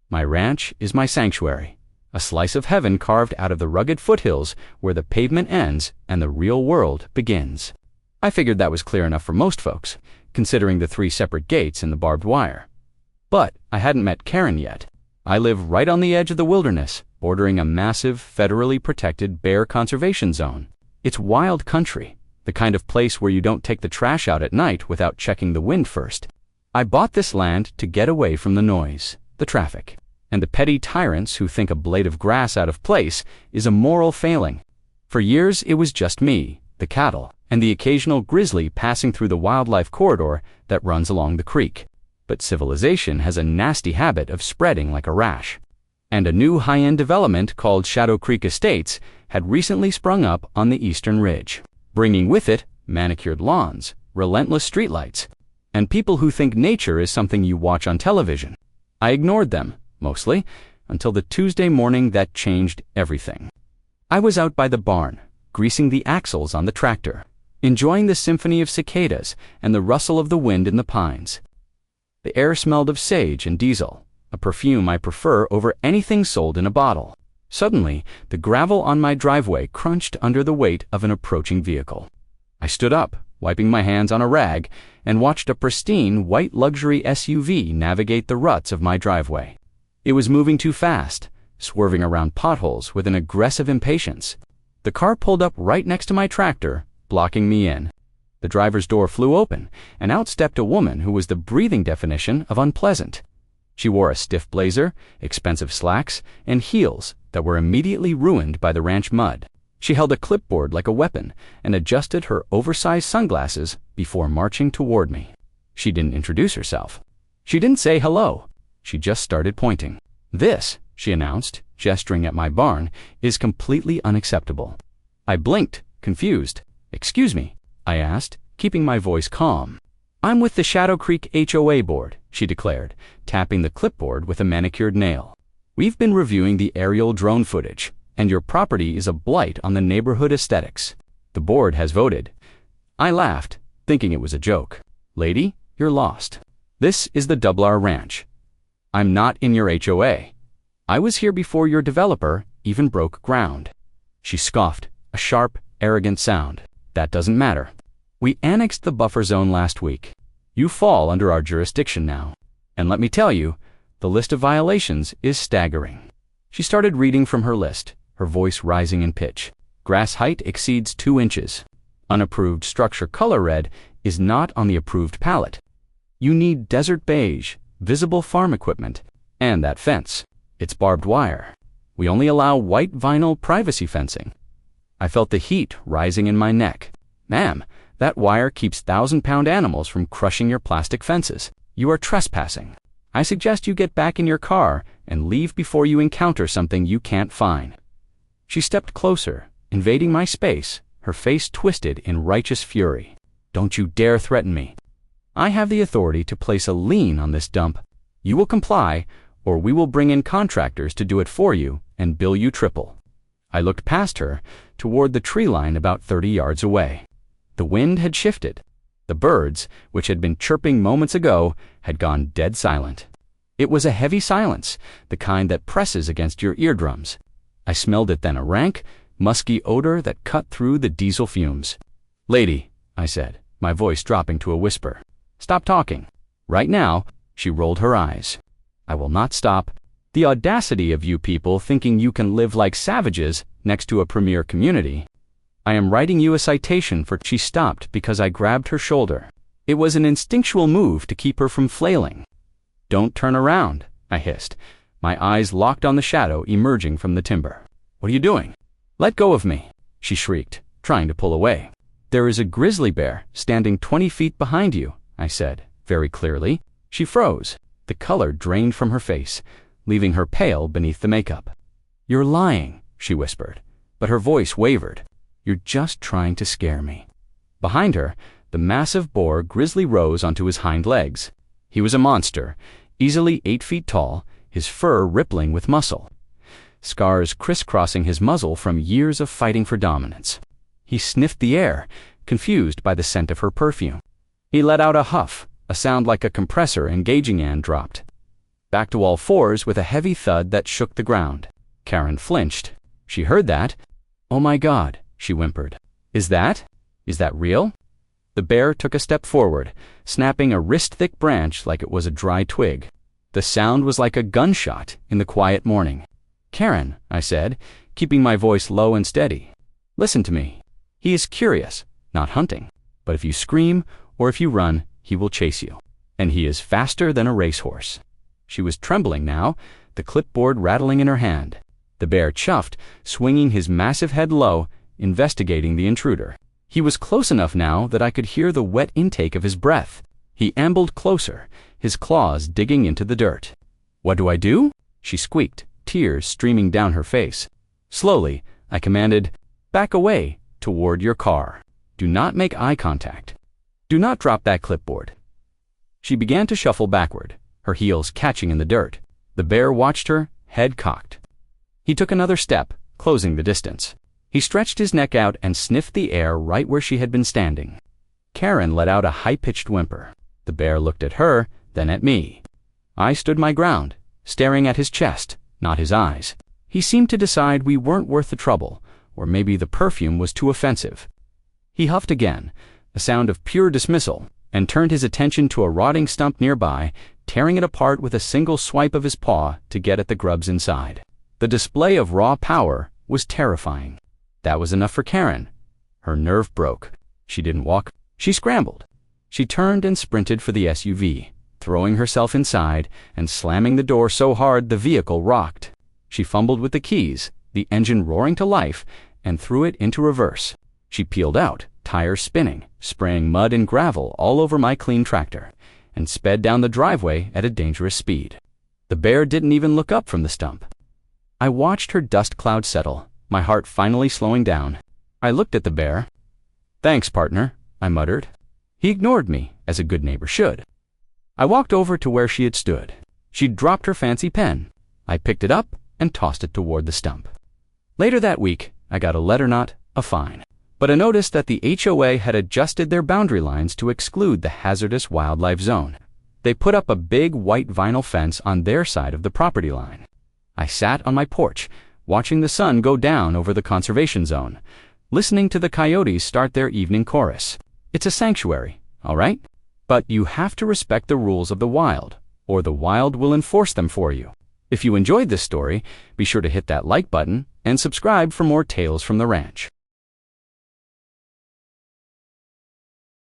My ranch is my sanctuary, a slice of heaven carved out of the rugged foothills where the pavement ends and the real world begins. I figured that was clear enough for most folks, considering the 3 separate gates and the barbed wire. But I hadn't met Karen yet. I live right on the edge of the wilderness, bordering a massive, federally protected bear conservation zone. It's wild country, the kind of place where you don't take the trash out at night without checking the wind first. I bought this land to get away from the noise, the traffic, and the petty tyrants who think a blade of grass out of place is a moral failing. For years it was just me, the cattle, and the occasional grizzly passing through the wildlife corridor that runs along the creek. But civilization has a nasty habit of spreading like a rash. And a new high-end development called Shadow Creek Estates had recently sprung up on the eastern ridge, bringing with it manicured lawns, relentless streetlights, and people who think nature is something you watch on television. I ignored them, mostly, until the Tuesday morning that changed everything. I was out by the barn, greasing the axles on the tractor, enjoying the symphony of cicadas and the rustle of the wind in the pines. The air smelled of sage and diesel, a perfume I prefer over anything sold in a bottle. Suddenly, the gravel on my driveway crunched under the weight of an approaching vehicle. I stood up, wiping my hands on a rag, and watched a pristine white luxury SUV navigate the ruts of my driveway. It was moving too fast, swerving around potholes with an aggressive impatience. The car pulled up right next to my tractor, blocking me in. The driver's door flew open, and out stepped a woman who was the breathing definition of unpleasant. She wore a stiff blazer, expensive slacks, and heels that were immediately ruined by the ranch mud. She held a clipboard like a weapon and adjusted her oversized sunglasses before marching toward me. She didn't introduce herself. She didn't say hello. She just started pointing. "This," she announced, gesturing at my barn, "is completely unacceptable." I blinked, confused. "Excuse me," I asked, keeping my voice calm. "I'm with the Shadow Creek HOA board," she declared, tapping the clipboard with a manicured nail. "We've been reviewing the aerial drone footage, and your property is a blight on the neighborhood aesthetics. The board has voted." I laughed, thinking it was a joke. "Lady, you're lost. This is the Doublar Ranch. I'm not in your HOA. I was here before your developer even broke ground." She scoffed, a sharp, arrogant sound. "That doesn't matter. We annexed the buffer zone last week. You fall under our jurisdiction now. And let me tell you, the list of violations is staggering." She started reading from her list, her voice rising in pitch. Grass height exceeds 2 inches. Unapproved structure color red is not on the approved palette. You need desert beige, visible farm equipment, and that fence. It's barbed wire. We only allow white vinyl privacy fencing. I felt the heat rising in my neck. "Ma'am, that wire keeps 1,000-pound animals from crushing your plastic fences. You are trespassing. I suggest you get back in your car and leave before you encounter something you can't find." She stepped closer, invading my space, her face twisted in righteous fury. "Don't you dare threaten me. I have the authority to place a lien on this dump. You will comply, or we will bring in contractors to do it for you and bill you triple." I looked past her, toward the tree line about 30 yards away. The wind had shifted. The birds, which had been chirping moments ago, had gone dead silent. It was a heavy silence, the kind that presses against your eardrums. I smelled it then, a rank, musky odor that cut through the diesel fumes. "Lady," I said, my voice dropping to a whisper, "stop talking. Right now." She rolled her eyes. "I will not stop. The audacity of you people thinking you can live like savages next to a premier community. I am writing you a citation for—" She stopped because I grabbed her shoulder. It was an instinctual move to keep her from flailing. "Don't turn around," I hissed, my eyes locked on the shadow emerging from the timber. "What are you doing?" "Let go of me," she shrieked, trying to pull away. "There is a grizzly bear standing 20 feet behind you," I said, very clearly. She froze. The color drained from her face, leaving her pale beneath the makeup. "You're lying," she whispered, but her voice wavered. "You're just trying to scare me." Behind her, the massive boar grizzly rose onto his hind legs. He was a monster, easily 8 feet tall, his fur rippling with muscle, scars crisscrossing his muzzle from years of fighting for dominance. He sniffed the air, confused by the scent of her perfume. He let out a huff, a sound like a compressor engaging and dropped. back to all fours with a heavy thud that shook the ground. Karen flinched. She heard that. "Oh my God," she whimpered. Is that real?" The bear took a step forward, snapping a wrist-thick branch like it was a dry twig. The sound was like a gunshot in the quiet morning. "Karen," I said, keeping my voice low and steady, "listen to me. He is curious, not hunting. But if you scream or if you run, he will chase you. And he is faster than a racehorse." She was trembling now, the clipboard rattling in her hand. The bear chuffed, swinging his massive head low, investigating the intruder. He was close enough now that I could hear the wet intake of his breath. He ambled closer, his claws digging into the dirt. "What do I do?" she squeaked, tears streaming down her face. Slowly, I commanded, "Back away, toward your car. Do not make eye contact. Do not drop that clipboard." She began to shuffle backward, her heels catching in the dirt. The bear watched her, head cocked. He took another step, closing the distance. He stretched his neck out and sniffed the air right where she had been standing. Karen let out a high-pitched whimper. The bear looked at her, then at me. I stood my ground, staring at his chest, not his eyes. He seemed to decide we weren't worth the trouble, or maybe the perfume was too offensive. He huffed again, a sound of pure dismissal, and turned his attention to a rotting stump nearby, tearing it apart with a single swipe of his paw to get at the grubs inside. The display of raw power was terrifying. That was enough for Karen. Her nerve broke. She didn't walk. She scrambled. She turned and sprinted for the SUV, throwing herself inside and slamming the door so hard the vehicle rocked. She fumbled with the keys, the engine roaring to life, and threw it into reverse. She peeled out, tires spinning, spraying mud and gravel all over my clean tractor, and sped down the driveway at a dangerous speed. The bear didn't even look up from the stump. I watched her dust cloud settle, my heart finally slowing down. I looked at the bear. "Thanks, partner," I muttered. He ignored me, as a good neighbor should. I walked over to where she had stood. She'd dropped her fancy pen. I picked it up and tossed it toward the stump. Later that week, I got a letter, not a fine. But I noticed that the HOA had adjusted their boundary lines to exclude the hazardous wildlife zone. They put up a big white vinyl fence on their side of the property line. I sat on my porch, watching the sun go down over the conservation zone, listening to the coyotes start their evening chorus. It's a sanctuary, all right? But you have to respect the rules of the wild, or the wild will enforce them for you. If you enjoyed this story, be sure to hit that like button and subscribe for more tales from the ranch.